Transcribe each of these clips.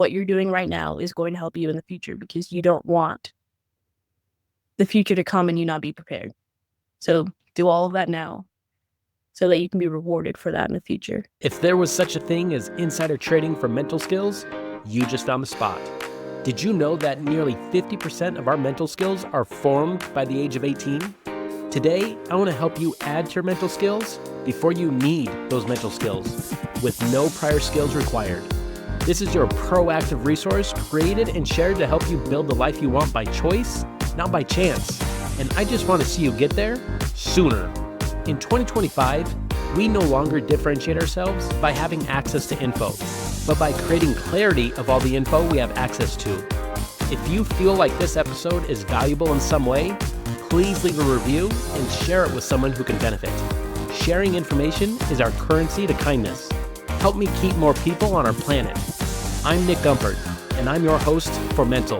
what you're doing right now is going to help you in the future, because you don't want the future to come and you not be prepared. So do all of that now so that you can be rewarded for that in the future. If there was such a thing as insider trading for mental skills, you just found the spot. Did you know that nearly 50% of our mental skills are formed by the age of 18? Today, I want to help you add to your mental skills before you need those mental skills, with no prior skills required. This is your proactive resource created and shared to help you build the life you want by choice, not by chance. And I just want to see you get there sooner. In 2025, we no longer differentiate ourselves by having access to info, but by creating clarity of all the info we have access to. If you feel like this episode is valuable in some way, please leave a review and share it with someone who can benefit. Sharing information is our currency to kindness. Help me keep more people on our planet. I'm Nick Gumpert, and I'm your host for Mental,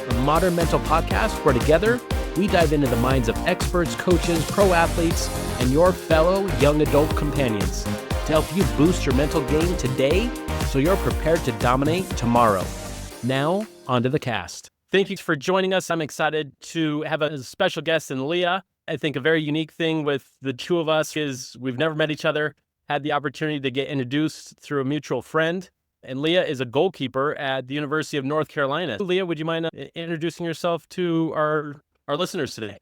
a modern mental podcast where together we dive into the minds of experts, coaches, pro athletes, and your fellow young adult companions to help you boost your mental game today so you're prepared to dominate tomorrow. Now, onto the cast. Thank you for joining us. I'm excited to have a special guest in Liya. I think a very unique thing with the two of us is we've never met each other, had the opportunity to get introduced through a mutual friend. And Liya is a goalkeeper at the University of North Carolina. Liya, would you mind introducing yourself to our listeners today?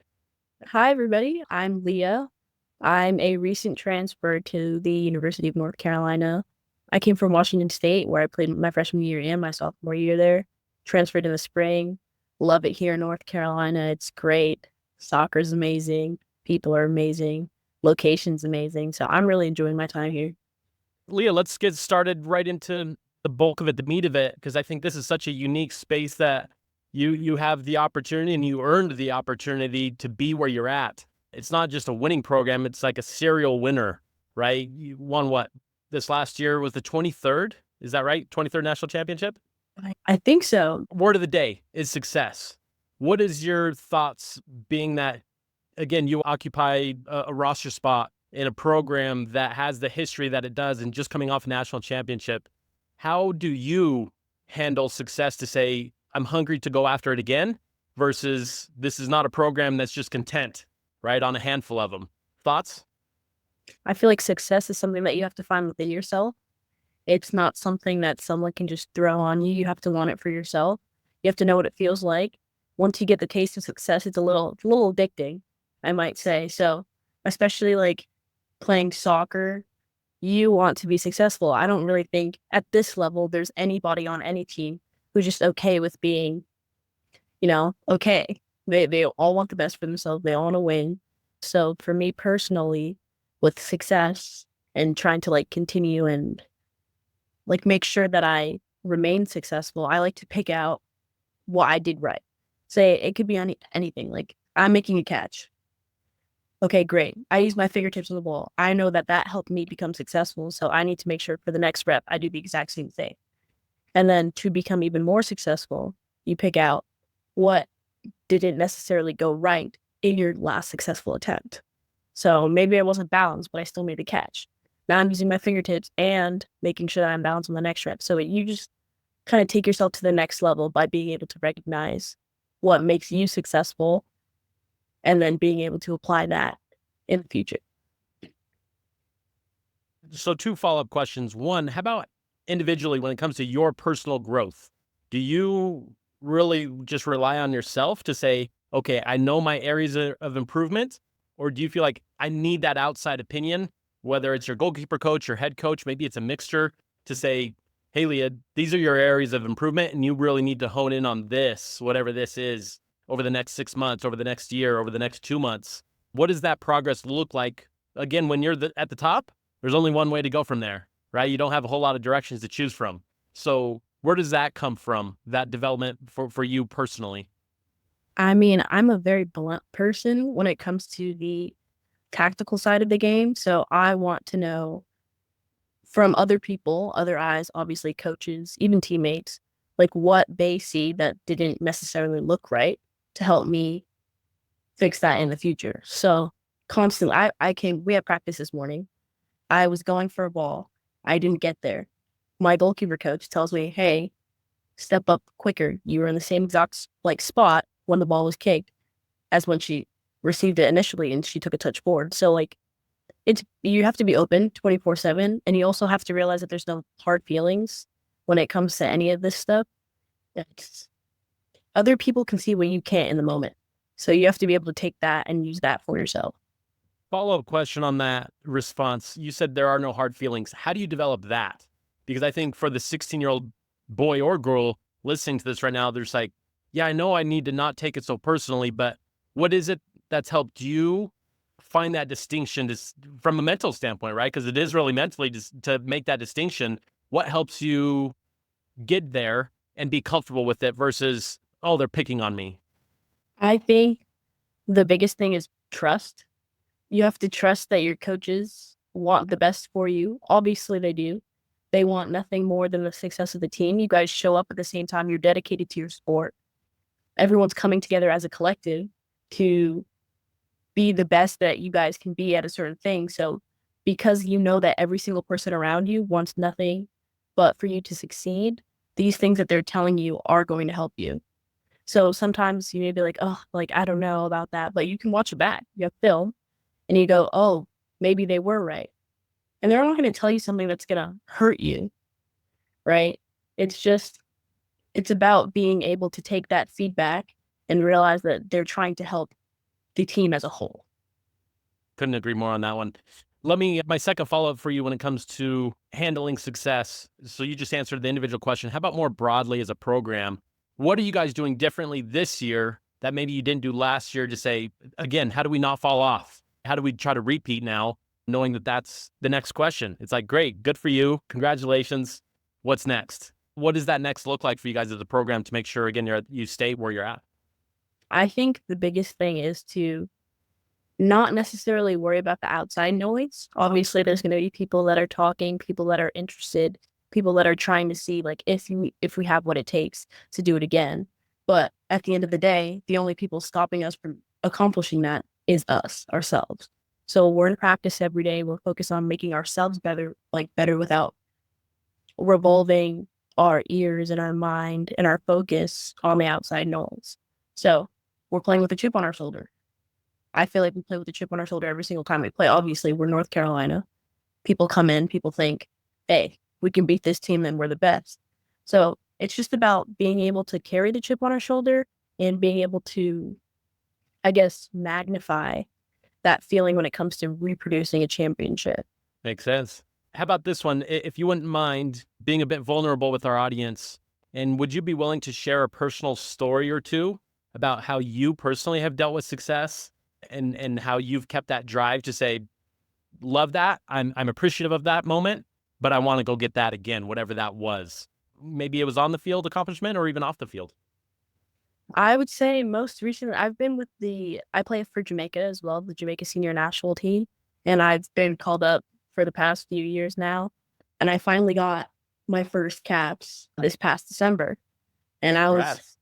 Hi, everybody. I'm Liya. I'm a recent transfer to the University of North Carolina. I came from Washington State, where I played my freshman year and my sophomore year there. Transferred in the spring. Love it here in North Carolina. It's great. Soccer's amazing. People are amazing. Location's amazing. So I'm really enjoying my time here. Liya, let's get started right into the bulk of it, the meat of it, because I think this is such a unique space that you have the opportunity and you earned the opportunity to be where you're at. It's not just a winning program. It's like a serial winner, right? You won what? This last year was the 23rd. Is that right? 23rd National Championship? I think so. Word of the day is success. What is your thoughts, being that, again, you occupy a roster spot in a program that has the history that it does and just coming off a national championship? How do you handle success to say, I'm hungry to go after it again, versus this is not a program that's just content, right, on a handful of them? Thoughts? I feel like success is something that you have to find within yourself. It's not something that someone can just throw on you. You have to want it for yourself. You have to know what it feels like. Once you get the taste of success, it's a little addicting, I might say. So especially like playing soccer, you want to be successful. I don't really think at this level there's anybody on any team who's just okay with being, okay. They all want the best for themselves. They all want to win. So for me personally, with success and trying to continue and make sure that I remain successful, I like to pick out what I did right. Say it could be anything. Like, I'm making a catch. Okay, great. I use my fingertips on the ball. I know that helped me become successful. So I need to make sure for the next rep, I do the exact same thing. And then to become even more successful, you pick out what didn't necessarily go right in your last successful attempt. So maybe I wasn't balanced, but I still made a catch. Now I'm using my fingertips and making sure that I'm balanced on the next rep. So you just kind of take yourself to the next level by being able to recognize what makes you successful and then being able to apply that in the future. So 2 follow-up questions. One, how about individually when it comes to your personal growth? Do you really just rely on yourself to say, okay, I know my areas of improvement? Or do you feel like I need that outside opinion, whether it's your goalkeeper coach, your head coach, maybe it's a mixture, to say, hey, Liya, these are your areas of improvement and you really need to hone in on this, whatever this is, over the next 6 months, over the next year, over the next 2 months? What does that progress look like? Again, when you're at the top, there's only one way to go from there, right? You don't have a whole lot of directions to choose from. So where does that come from, that development for you personally? I mean, I'm a very blunt person when it comes to the tactical side of the game. So I want to know from other people, other eyes, obviously coaches, even teammates, what they see that didn't necessarily look right to help me fix that in the future. So constantly, we had practice this morning. I was going for a ball. I didn't get there. My goalkeeper coach tells me, hey, step up quicker. You were in the same exact like spot when the ball was kicked as when she received it initially and she took a touch forward. So like it's you have to be open 24/7, and you also have to realize that there's no hard feelings when it comes to any of this stuff. It's, other people can see what you can't in the moment. So you have to be able to take that and use that for yourself. Follow-up question on that response. You said there are no hard feelings. How do you develop that? Because I think for the 16-year-old boy or girl listening to this right now, there's like, yeah, I know I need to not take it so personally, but what is it that's helped you find that distinction from a mental standpoint, right? Because it is really mentally to make that distinction. What helps you get there and be comfortable with it versus, oh, they're picking on me? I think the biggest thing is trust. You have to trust that your coaches want the best for you. Obviously, they do. They want nothing more than the success of the team. You guys show up at the same time. You're dedicated to your sport. Everyone's coming together as a collective to be the best that you guys can be at a certain thing. So, because you know that every single person around you wants nothing but for you to succeed, these things that they're telling you are going to help you. So sometimes you may be like, oh, like, I don't know about that, but you can watch it back. You have film and you go, oh, maybe they were right. And they're not going to tell you something that's going to hurt you, right? It's just, it's about being able to take that feedback and realize that they're trying to help the team as a whole. Couldn't agree more on that one. My second follow-up for you when it comes to handling success. So you just answered the individual question. How about more broadly as a program? What are you guys doing differently this year that maybe you didn't do last year to say, again, how do we not fall off? How do we try to repeat now, knowing that that's the next question? It's like, great, good for you. Congratulations. What's next? What does that next look like for you guys as a program to make sure, again, you stay where you're at? I think the biggest thing is to not necessarily worry about the outside noise. Obviously, there's going to be people that are talking, people that are interested, people that are trying to see like if we have what it takes to do it again. But at the end of the day, the only people stopping us from accomplishing that is us, ourselves. So we're in practice every day. We're focused on making ourselves better, like better without revolving our ears and our mind and our focus on the outside noise. So we're playing with a chip on our shoulder. I feel like we play with a chip on our shoulder every single time we play. Obviously, we're North Carolina. People come in, people think, hey, we can beat this team and we're the best. So it's just about being able to carry the chip on our shoulder and being able to, I guess, magnify that feeling when it comes to reproducing a championship. Makes sense. How about this one? If you wouldn't mind being a bit vulnerable with our audience, and would you be willing to share a personal story or two about how you personally have dealt with success and how you've kept that drive to say, love that. I'm appreciative of that moment, but I want to go get that again, whatever that was. Maybe it was on the field accomplishment or even off the field. I would say most recently, I play for Jamaica as well, the Jamaica Senior National Team, and I've been called up for the past few years now. And I finally got my first caps this past December. And I was, Congrats.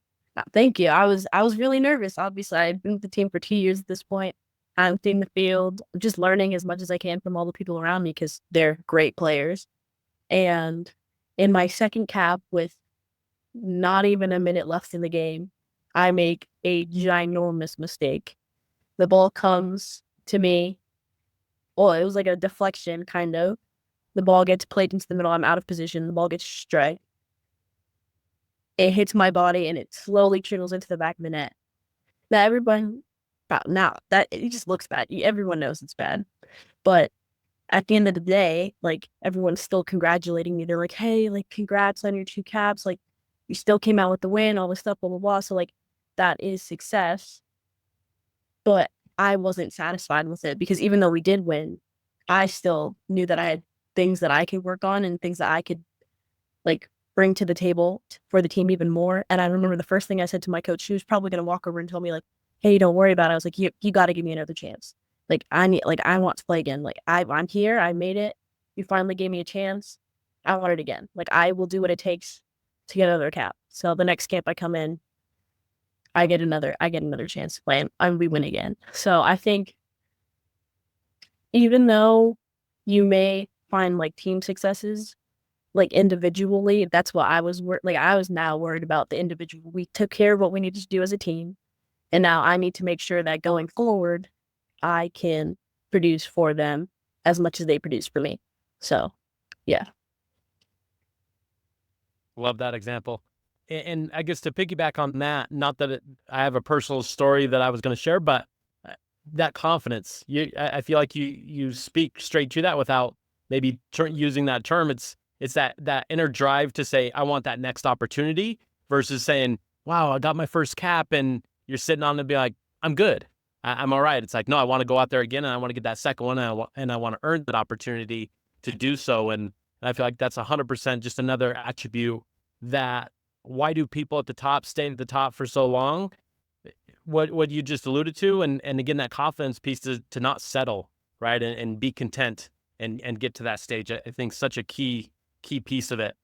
thank you. I was really nervous. Obviously, I've been with the team for 2 years at this point. I'm in the field, just learning as much as I can from all the people around me because they're great players. And in my second cap, with not even a minute left in the game, I make a ginormous mistake. The ball comes to me. Well, it was like a deflection, kind of. The ball gets played into the middle. I'm out of position. The ball gets straight. It hits my body and it slowly trickles into the back of the net. Now, everyone, now that it just looks bad. Everyone knows it's bad. But at the end of the day, like everyone's still congratulating me. They're like, hey, like, congrats on your two caps. Like, you still came out with the win, all this stuff, blah, blah, blah. So, like, that is success. But I wasn't satisfied with it because even though we did win, I still knew that I had things that I could work on and things that I could like bring to the table for the team even more. And I remember the first thing I said to my coach, she was probably going to walk over and tell me like, hey, don't worry about it. I was like, you got to give me another chance. Like I want to play again. Like I'm here. I made it. You finally gave me a chance. I want it again. Like I will do what it takes to get another cap. So the next camp I come in, I get another chance to play and we win again. So I think even though you may find like team successes like individually, that's what I was like. I was now worried about the individual. We took care of what we needed to do as a team, and now I need to make sure that going forward, I can produce for them as much as they produce for me. So, yeah. Love that example. And I guess to piggyback on that, not that I have a personal story that I was going to share, but that confidence, I feel like you speak straight to that without maybe using that term. It's that inner drive to say, I want that next opportunity versus saying, wow, I got my first cap, and you're sitting on it and be like, I'm good. I'm all right. It's like, no, I want to go out there again, and I want to get that second one, and I want to earn that opportunity to do so. And I feel like that's 100% just another attribute that why do people at the top stay at the top for so long? What you just alluded to, and again, that confidence piece to not settle, right? And be content and get to that stage. I think such a key piece of it.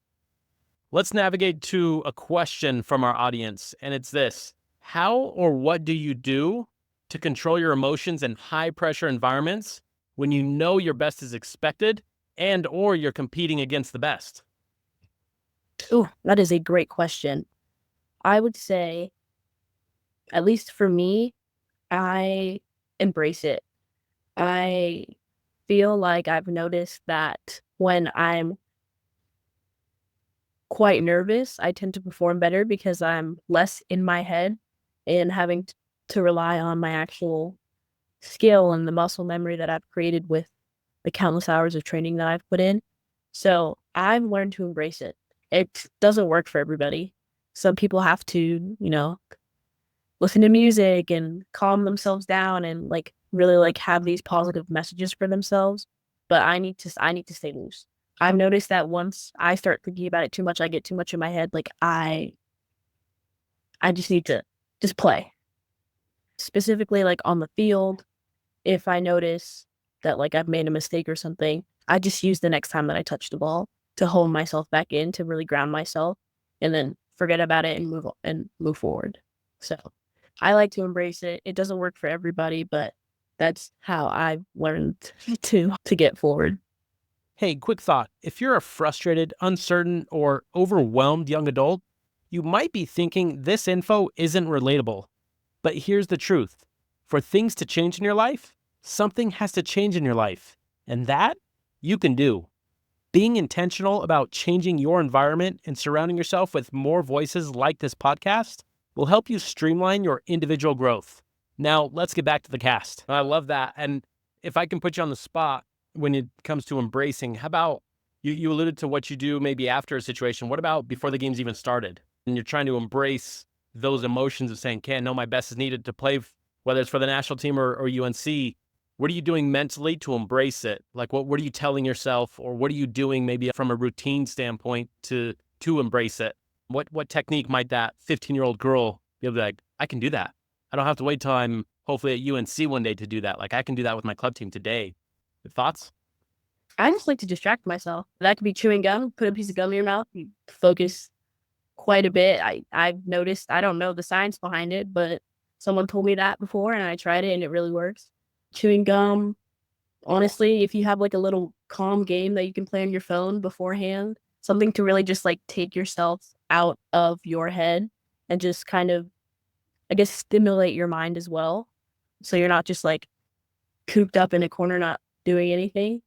Let's navigate to a question from our audience, and it's this: how or what do you do to control your emotions in high pressure environments when you know your best is expected and or you're competing against the best? Oh, that is a great question. I would say, at least for me, I embrace it. I feel like I've noticed that when I'm quite nervous, I tend to perform better because I'm less in my head and having to rely on my actual skill and the muscle memory that I've created with the countless hours of training that I've put in. So I've learned to embrace it. It doesn't work for everybody. Some people have to, listen to music and calm themselves down and like really like have these positive messages for themselves. But I need to stay loose. I've noticed that once I start thinking about it too much, I get too much in my head. Like I just need to just play. Specifically like on the field, if I notice that like I've made a mistake or something, I just use the next time that I touch the ball to hold myself back in to really ground myself and then forget about it and move forward. So I like to embrace it. It doesn't work for everybody, but that's how I've learned to get forward. Hey, quick thought. If you're a frustrated, uncertain, or overwhelmed young adult, you might be thinking this info isn't relatable. But here's the truth. For things to change in your life, something has to change in your life. And that you can do. Being intentional about changing your environment and surrounding yourself with more voices like this podcast will help you streamline your individual growth. Now, let's get back to the cast. I love that. And if I can put you on the spot when it comes to embracing, how about you alluded to what you do maybe after a situation. What about before the game's even started? And you're trying to embrace those emotions of saying, okay, I know my best is needed to play, whether it's for the national team or UNC. What are you doing mentally to embrace it? Like, what are you telling yourself, or what are you doing maybe from a routine standpoint to embrace it? What technique might that 15-year-old girl be able to be like, I can do that. I don't have to wait till I'm hopefully at UNC one day to do that. Like, I can do that with my club team today. Thoughts? I just like to distract myself. That could be chewing gum, put a piece of gum in your mouth, and focus quite a bit. I've noticed, I don't know the science behind it, but someone told me that before and I tried it and it really works. Chewing gum, honestly, if you have like a little calm game that you can play on your phone beforehand, something to really just like take yourself out of your head and just kind of, I guess, stimulate your mind as well. So you're not just like cooped up in a corner, not doing anything.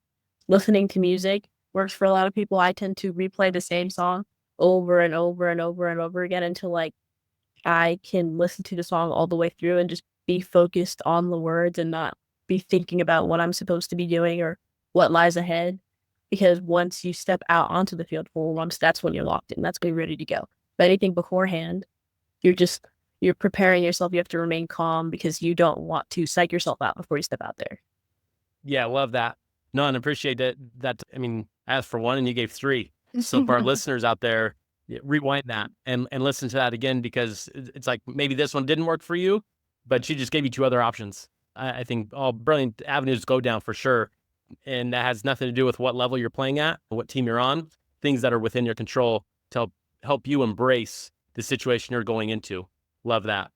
Listening to music works for a lot of people. I tend to replay the same song over and over and over and over again until like I can listen to the song all the way through and just be focused on the words and not be thinking about what I'm supposed to be doing or what lies ahead. Because once you step out onto the field for once, that's when you're locked in. That's when you're ready to go. But anything beforehand, you're preparing yourself. You have to remain calm because you don't want to psych yourself out before you step out there. Yeah, love that. No, and appreciate that. I mean, I asked for one and you gave three. So for our listeners out there, rewind that and listen to that again, because it's like maybe this one didn't work for you, but she just gave you two other options. I think all brilliant avenues to go down for sure. And that has nothing to do with what level you're playing at, what team you're on, things that are within your control to help you embrace the situation you're going into. Love that.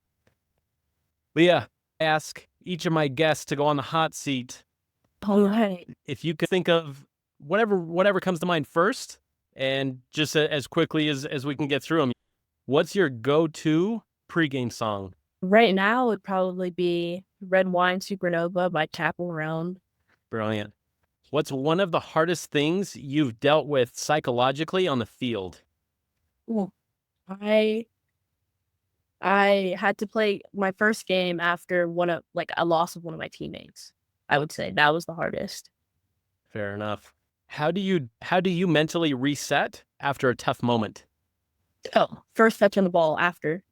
Leah, I ask each of my guests to go on the hot seat. All right. If you could think of whatever comes to mind first, and just as quickly as we can get through them. What's your go-to pregame song? Right now, it would probably be Red Wine Supernova by Chapel Roan. Brilliant. What's one of the hardest things you've dealt with psychologically on the field? Ooh, I I had to play my first game after a loss of one of my teammates. I would say that was the hardest. Fair enough. How do you mentally reset after a tough moment? Oh, first touch on the ball after.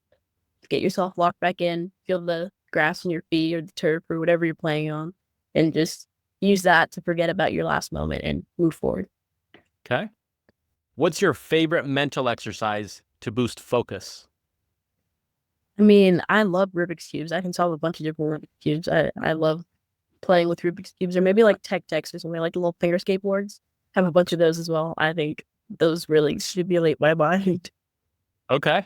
Get yourself locked back in, feel the grass on your feet or the turf or whatever you're playing on, and just use that to forget about your last moment and move forward. Okay. What's your favorite mental exercise to boost focus? I mean, I love Rubik's Cubes. I can solve a bunch of different Rubik's Cubes. I love playing with Rubik's Cubes or maybe like Tech or something like the little finger skateboards. Have a bunch of those as well. I think those really stimulate my mind. Okay.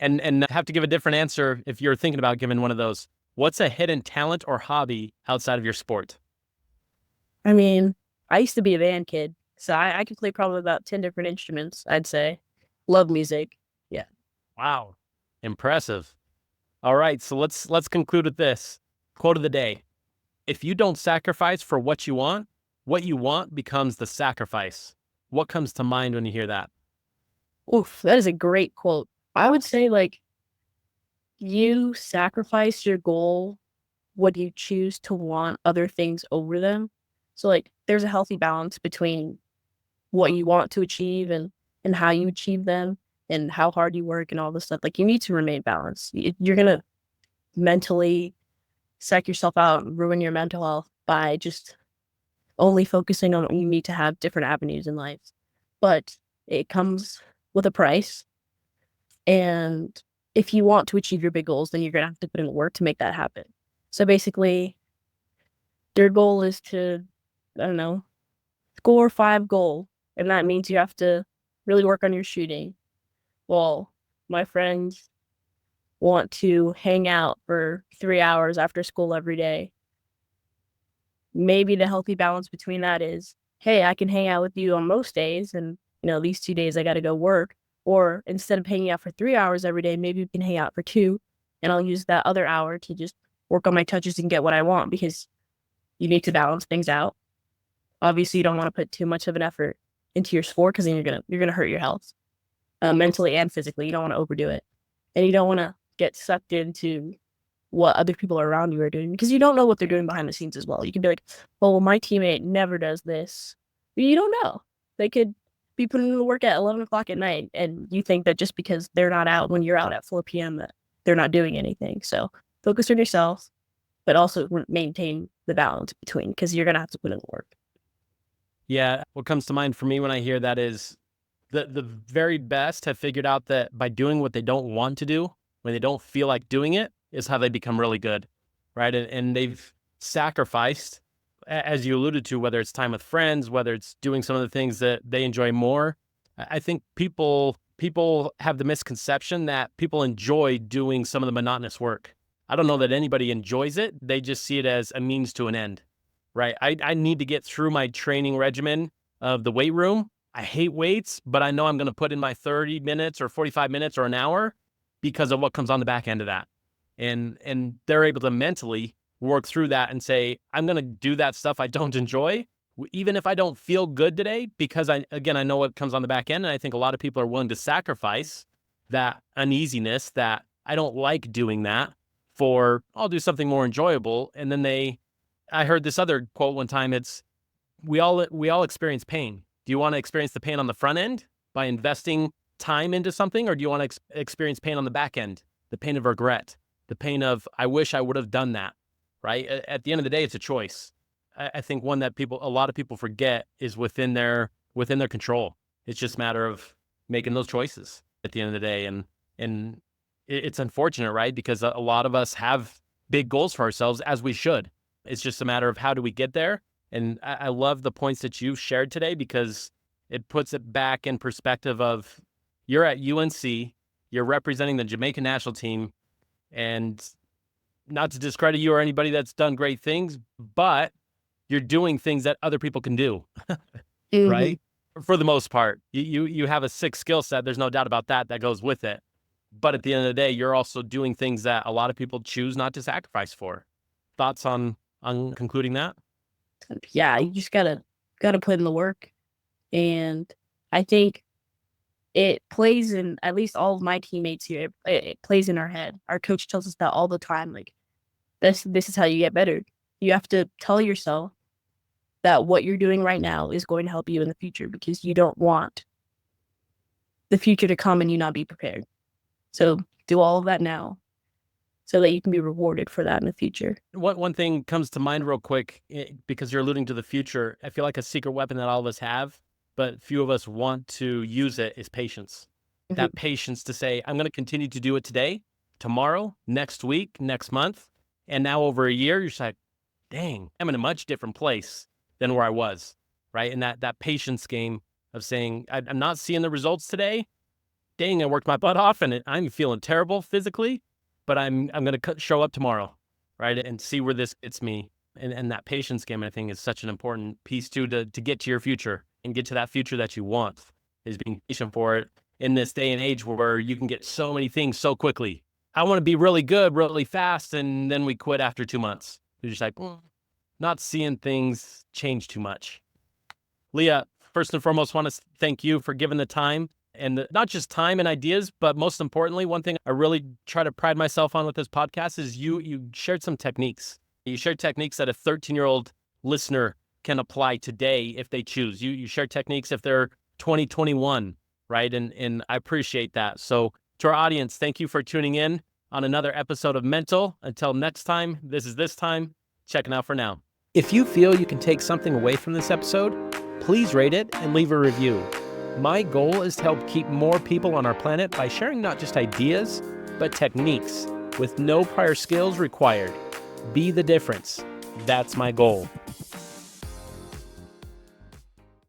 And have to give a different answer if you're thinking about giving one of those. What's a hidden talent or hobby outside of your sport? I mean, I used to be a band kid, so I could play probably about 10 different instruments, I'd say. Love music. Yeah. Wow. Impressive. All right, so let's conclude with this. Quote of the day. If you don't sacrifice for what you want becomes the sacrifice. What comes to mind when you hear that? Oof, that is a great quote. I would say, like, you sacrifice your goal when you choose to want other things over them. So, like, there's a healthy balance between what you want to achieve and how you achieve them and how hard you work and all this stuff. Like, you need to remain balanced. You're gonna mentally psych yourself out and ruin your mental health by just only focusing on what you need to have different avenues in life. But it comes with a price. And if you want to achieve your big goals, then you're going to have to put in the work to make that happen. So basically, your goal is to, I don't know, score 5 goals. And that means you have to really work on your shooting. Well, my friends want to hang out for 3 hours after school every day. Maybe the healthy balance between that is, hey, I can hang out with you on most days, and these 2 days I got to go work. Or instead of hanging out for 3 hours every day, maybe we can hang out for two, and I'll use that other hour to just work on my touches and get what I want because you need to balance things out. Obviously, you don't want to put too much of an effort into your sport because then you're gonna hurt your health, mentally and physically. You don't want to overdo it, and you don't want to get sucked into what other people around you are doing because you don't know what they're doing behind the scenes as well. You can be like, "Oh, well, my teammate never does this." But you don't know. They could be putting in the work at 11 o'clock at night, and you think that just because they're not out when you're out at 4 p.m. that they're not doing anything. So focus on yourself, but also maintain the balance between because you're gonna have to put in the work. Yeah, what comes to mind for me when I hear that is the very best have figured out that by doing what they don't want to do, when they don't feel like doing it, is how they become really good, right? And they've sacrificed, as you alluded to, whether it's time with friends, whether it's doing some of the things that they enjoy more. I think people have the misconception that people enjoy doing some of the monotonous work. I don't know that anybody enjoys it. They just see it as a means to an end, right? I need to get through my training regimen of the weight room. I hate weights, but I know I'm going to put in my 30 minutes or 45 minutes or an hour because of what comes on the back end of that. And they're able to mentally work through that and say, I'm going to do that stuff I don't enjoy, even if I don't feel good today, because I know what comes on the back end. And I think a lot of people are willing to sacrifice that uneasiness that I don't like doing that for, I'll do something more enjoyable. And then I heard this other quote one time. It's, we all experience pain. Do you want to experience the pain on the front end by investing time into something, or do you want to experience pain on the back end, the pain of regret, the pain of I wish I would have done that, right? At the end of the day, it's a choice. I think one that a lot of people forget is within their control. It's just a matter of making those choices at the end of the day, and it's unfortunate, right? Because a lot of us have big goals for ourselves, as we should. It's just a matter of how do we get there. And I love the points that you've shared today because it puts it back in perspective of you're at UNC, you're representing the Jamaican National Team, and not to discredit you or anybody that's done great things, but you're doing things that other people can do, Mm-hmm. right? For the most part, you have a sick skill set. There's no doubt about that. That goes with it. But at the end of the day, you're also doing things that a lot of people choose not to sacrifice for. Thoughts on concluding that? Yeah, you just gotta put in the work. And I think it plays in at least all of my teammates here. It plays in our head. Our coach tells us that all the time. Like this is how you get better. You have to tell yourself that what you're doing right now is going to help you in the future because you don't want the future to come and you not be prepared. So do all of that now so that you can be rewarded for that in the future. One thing comes to mind real quick, because you're alluding to the future. I feel like a secret weapon that all of us have, but few of us want to use it, is patience. Mhm. That patience to say, I'm going to continue to do it today, tomorrow, next week, next month, and now over a year, you're just like, dang, I'm in a much different place than where I was, right? And that patience game of saying, I'm not seeing the results today. Dang, I worked my butt off and I'm feeling terrible physically, but I'm going to show up tomorrow, right? And see where this gets me. And that patience game, I think, is such an important piece too, to get to your future and get to that future that you want, is being patient for it in this day and age where you can get so many things so quickly. I want to be really good, really fast, and then we quit after 2 months. You're just like, not seeing things change too much. Liya, first and foremost, want to thank you for giving the time, and not just time and ideas, but most importantly, one thing I really try to pride myself on with this podcast is you shared some techniques. You shared techniques that a 13-year-old listener can apply today if they choose. You shared techniques if they're 20, 21, right? And I appreciate that. So to our audience, thank you for tuning in on another episode of Mental. Until next time, this is This Time. Checking out for now. If you feel you can take something away from this episode, please rate it and leave a review. My goal is to help keep more people on our planet by sharing not just ideas, but techniques with no prior skills required. Be the difference. That's my goal.